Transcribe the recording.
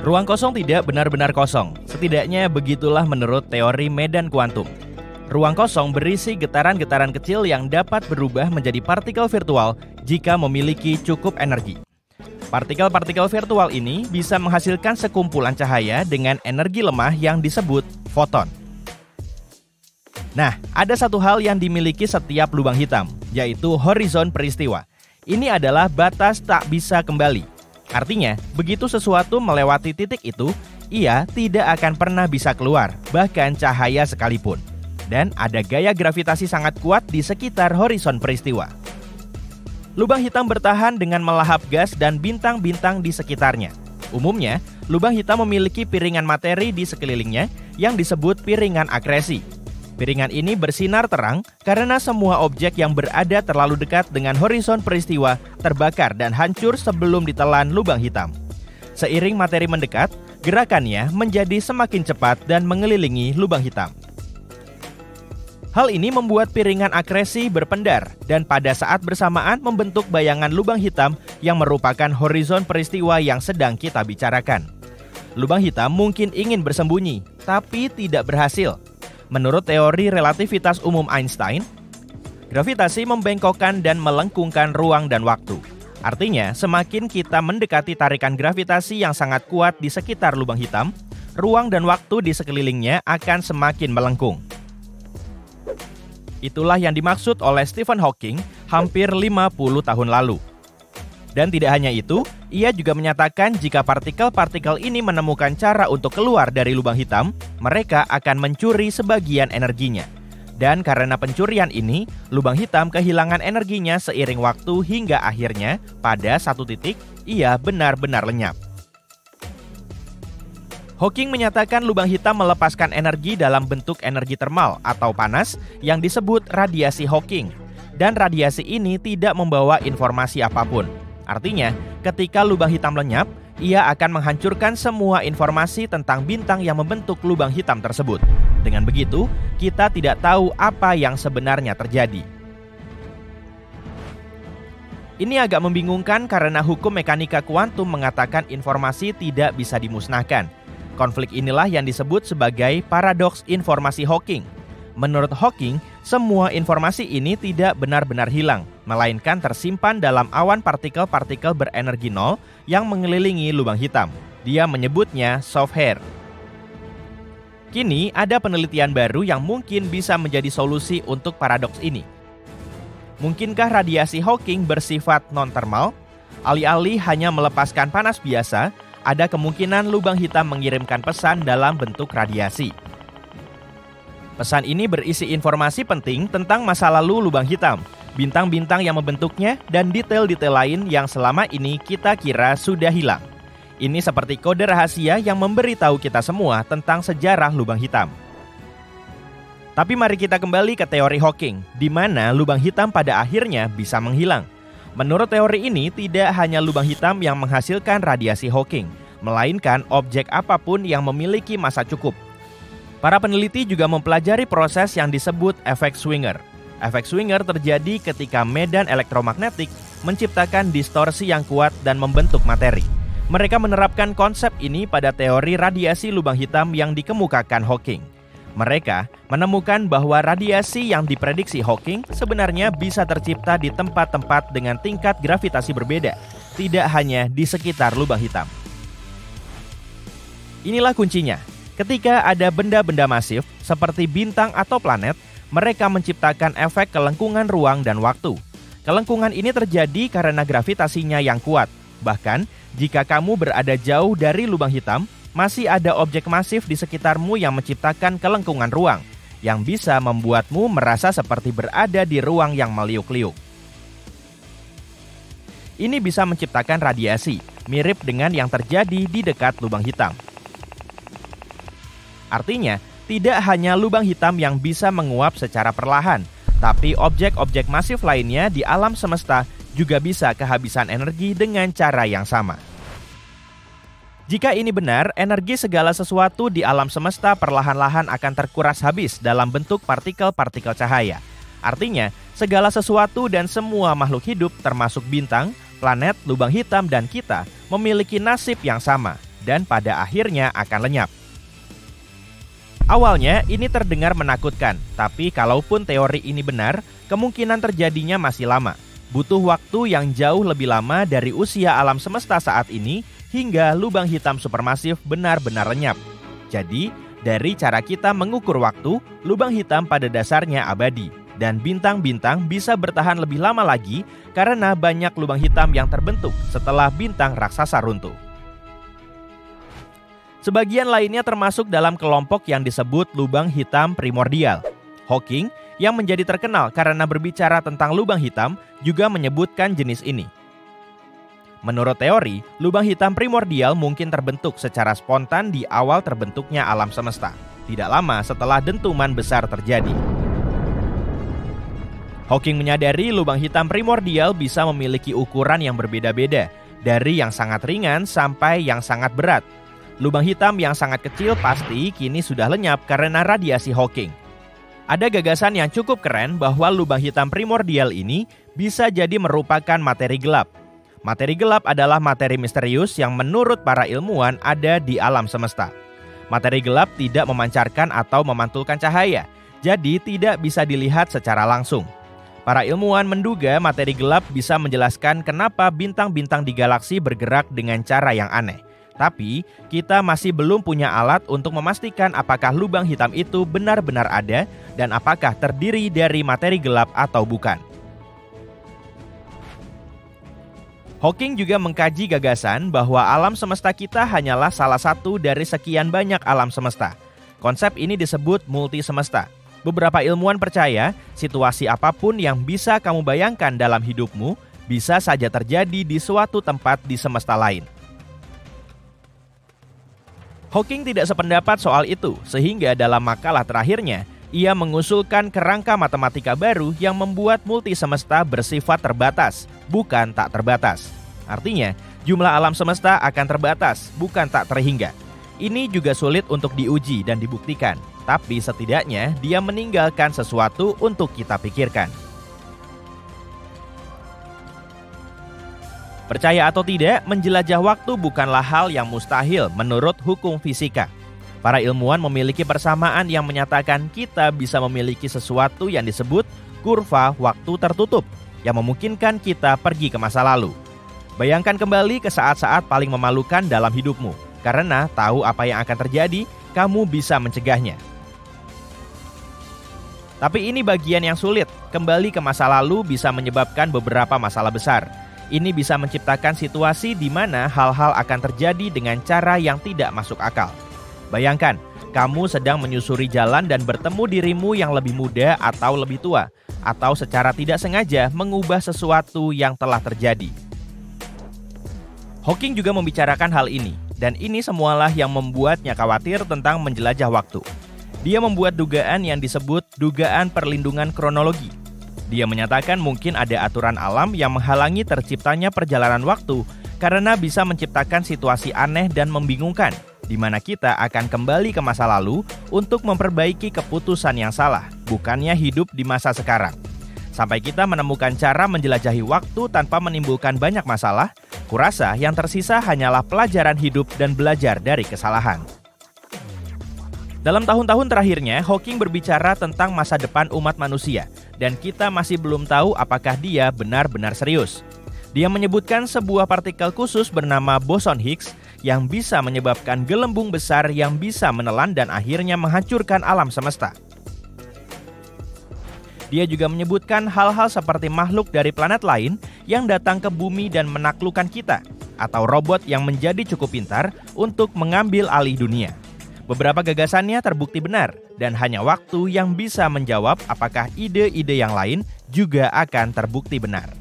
Ruang kosong tidak benar-benar kosong, setidaknya begitulah menurut teori medan kuantum. Ruang kosong berisi getaran-getaran kecil yang dapat berubah menjadi partikel virtual jika memiliki cukup energi. Partikel-partikel virtual ini bisa menghasilkan sekumpulan cahaya dengan energi lemah yang disebut foton. Nah, ada satu hal yang dimiliki setiap lubang hitam, yaitu horizon peristiwa. Ini adalah batas tak bisa kembali. Artinya, begitu sesuatu melewati titik itu, ia tidak akan pernah bisa keluar, bahkan cahaya sekalipun. Dan ada gaya gravitasi sangat kuat di sekitar horizon peristiwa. Lubang hitam bertahan dengan melahap gas dan bintang-bintang di sekitarnya. Umumnya, lubang hitam memiliki piringan materi di sekelilingnya yang disebut piringan akresi. Piringan ini bersinar terang karena semua objek yang berada terlalu dekat dengan horizon peristiwa terbakar dan hancur sebelum ditelan lubang hitam. Seiring materi mendekat, gerakannya menjadi semakin cepat dan mengelilingi lubang hitam. Hal ini membuat piringan akresi berpendar dan pada saat bersamaan membentuk bayangan lubang hitam yang merupakan horizon peristiwa yang sedang kita bicarakan. Lubang hitam mungkin ingin bersembunyi, tapi tidak berhasil. Menurut teori relativitas umum Einstein, gravitasi membengkokkan dan melengkungkan ruang dan waktu. Artinya, semakin kita mendekati tarikan gravitasi yang sangat kuat di sekitar lubang hitam, ruang dan waktu di sekelilingnya akan semakin melengkung. Itulah yang dimaksud oleh Stephen Hawking hampir 50 tahun lalu. Dan tidak hanya itu, ia juga menyatakan jika partikel-partikel ini menemukan cara untuk keluar dari lubang hitam, mereka akan mencuri sebagian energinya. Dan karena pencurian ini, lubang hitam kehilangan energinya seiring waktu hingga akhirnya pada satu titik ia benar-benar lenyap. Hawking menyatakan lubang hitam melepaskan energi dalam bentuk energi termal atau panas yang disebut radiasi Hawking. Dan radiasi ini tidak membawa informasi apapun. Artinya, ketika lubang hitam lenyap, ia akan menghancurkan semua informasi tentang bintang yang membentuk lubang hitam tersebut. Dengan begitu, kita tidak tahu apa yang sebenarnya terjadi. Ini agak membingungkan karena hukum mekanika kuantum mengatakan informasi tidak bisa dimusnahkan. Konflik inilah yang disebut sebagai paradoks informasi Hawking. Menurut Hawking, semua informasi ini tidak benar-benar hilang, melainkan tersimpan dalam awan partikel-partikel berenergi nol yang mengelilingi lubang hitam. Dia menyebutnya soft hair. Kini ada penelitian baru yang mungkin bisa menjadi solusi untuk paradoks ini. Mungkinkah radiasi Hawking bersifat non-termal? Alih-alih hanya melepaskan panas biasa, ada kemungkinan lubang hitam mengirimkan pesan dalam bentuk radiasi. Pesan ini berisi informasi penting tentang masa lalu lubang hitam, bintang-bintang yang membentuknya, dan detail-detail lain yang selama ini kita kira sudah hilang. Ini seperti kode rahasia yang memberitahu kita semua tentang sejarah lubang hitam. Tapi mari kita kembali ke teori Hawking, di mana lubang hitam pada akhirnya bisa menghilang. Menurut teori ini, tidak hanya lubang hitam yang menghasilkan radiasi Hawking, melainkan objek apapun yang memiliki massa cukup. Para peneliti juga mempelajari proses yang disebut efek Swinger. Efek Swinger terjadi ketika medan elektromagnetik menciptakan distorsi yang kuat dan membentuk materi. Mereka menerapkan konsep ini pada teori radiasi lubang hitam yang dikemukakan Hawking. Mereka menemukan bahwa radiasi yang diprediksi Hawking sebenarnya bisa tercipta di tempat-tempat dengan tingkat gravitasi berbeda, tidak hanya di sekitar lubang hitam. Inilah kuncinya. Ketika ada benda-benda masif seperti bintang atau planet, mereka menciptakan efek kelengkungan ruang dan waktu. Kelengkungan ini terjadi karena gravitasinya yang kuat. Bahkan, jika kamu berada jauh dari lubang hitam, masih ada objek masif di sekitarmu yang menciptakan kelengkungan ruang, yang bisa membuatmu merasa seperti berada di ruang yang meliuk-liuk. Ini bisa menciptakan radiasi, mirip dengan yang terjadi di dekat lubang hitam. Artinya, tidak hanya lubang hitam yang bisa menguap secara perlahan, tapi objek-objek masif lainnya di alam semesta juga bisa kehabisan energi dengan cara yang sama. Jika ini benar, energi segala sesuatu di alam semesta perlahan-lahan akan terkuras habis dalam bentuk partikel-partikel cahaya. Artinya, segala sesuatu dan semua makhluk hidup termasuk bintang, planet, lubang hitam, dan kita memiliki nasib yang sama. dan pada akhirnya akan lenyap. Awalnya ini terdengar menakutkan, tapi kalaupun teori ini benar, kemungkinan terjadinya masih lama. Butuh waktu yang jauh lebih lama dari usia alam semesta saat ini hingga lubang hitam supermasif benar-benar lenyap. Jadi, dari cara kita mengukur waktu, lubang hitam pada dasarnya abadi. Dan bintang-bintang bisa bertahan lebih lama lagi karena banyak lubang hitam yang terbentuk setelah bintang raksasa runtuh. Sebagian lainnya termasuk dalam kelompok yang disebut lubang hitam primordial. Hawking, yang menjadi terkenal karena berbicara tentang lubang hitam, juga menyebutkan jenis ini. Menurut teori, lubang hitam primordial mungkin terbentuk secara spontan di awal terbentuknya alam semesta, tidak lama setelah dentuman besar terjadi. Hawking menyadari lubang hitam primordial bisa memiliki ukuran yang berbeda-beda, dari yang sangat ringan sampai yang sangat berat. Lubang hitam yang sangat kecil pasti kini sudah lenyap karena radiasi Hawking. Ada gagasan yang cukup keren bahwa lubang hitam primordial ini bisa jadi merupakan materi gelap. Materi gelap adalah materi misterius yang menurut para ilmuwan ada di alam semesta. Materi gelap tidak memancarkan atau memantulkan cahaya, jadi tidak bisa dilihat secara langsung. Para ilmuwan menduga materi gelap bisa menjelaskan kenapa bintang-bintang di galaksi bergerak dengan cara yang aneh. Tapi, kita masih belum punya alat untuk memastikan apakah lubang hitam itu benar-benar ada dan apakah terdiri dari materi gelap atau bukan. Hawking juga mengkaji gagasan bahwa alam semesta kita hanyalah salah satu dari sekian banyak alam semesta. Konsep ini disebut multisemesta. Beberapa ilmuwan percaya situasi apapun yang bisa kamu bayangkan dalam hidupmu bisa saja terjadi di suatu tempat di semesta lain. Hawking tidak sependapat soal itu, sehingga dalam makalah terakhirnya, ia mengusulkan kerangka matematika baru yang membuat multisemesta bersifat terbatas, bukan tak terbatas. Artinya, jumlah alam semesta akan terbatas, bukan tak terhingga. Ini juga sulit untuk diuji dan dibuktikan, tapi setidaknya dia meninggalkan sesuatu untuk kita pikirkan. Percaya atau tidak, menjelajah waktu bukanlah hal yang mustahil menurut hukum fisika. Para ilmuwan memiliki persamaan yang menyatakan kita bisa memiliki sesuatu yang disebut kurva waktu tertutup, yang memungkinkan kita pergi ke masa lalu. Bayangkan kembali ke saat-saat paling memalukan dalam hidupmu, karena tahu apa yang akan terjadi, kamu bisa mencegahnya. Tapi ini bagian yang sulit, kembali ke masa lalu bisa menyebabkan beberapa masalah besar. Ini bisa menciptakan situasi di mana hal-hal akan terjadi dengan cara yang tidak masuk akal. Bayangkan, kamu sedang menyusuri jalan dan bertemu dirimu yang lebih muda atau lebih tua, atau secara tidak sengaja mengubah sesuatu yang telah terjadi. Hawking juga membicarakan hal ini, dan ini semualah yang membuatnya khawatir tentang menjelajah waktu. Dia membuat dugaan yang disebut dugaan perlindungan kronologi. Dia menyatakan mungkin ada aturan alam yang menghalangi terciptanya perjalanan waktu karena bisa menciptakan situasi aneh dan membingungkan, di mana kita akan kembali ke masa lalu untuk memperbaiki keputusan yang salah, bukannya hidup di masa sekarang. Sampai kita menemukan cara menjelajahi waktu tanpa menimbulkan banyak masalah, kurasa yang tersisa hanyalah pelajaran hidup dan belajar dari kesalahan. Dalam tahun-tahun terakhirnya, Hawking berbicara tentang masa depan umat manusia, dan kita masih belum tahu apakah dia benar-benar serius. Dia menyebutkan sebuah partikel khusus bernama boson Higgs yang bisa menyebabkan gelembung besar yang bisa menelan dan akhirnya menghancurkan alam semesta. Dia juga menyebutkan hal-hal seperti makhluk dari planet lain yang datang ke bumi dan menaklukkan kita, atau robot yang menjadi cukup pintar untuk mengambil alih dunia. Beberapa gagasannya terbukti benar, dan hanya waktu yang bisa menjawab apakah ide-ide yang lain juga akan terbukti benar.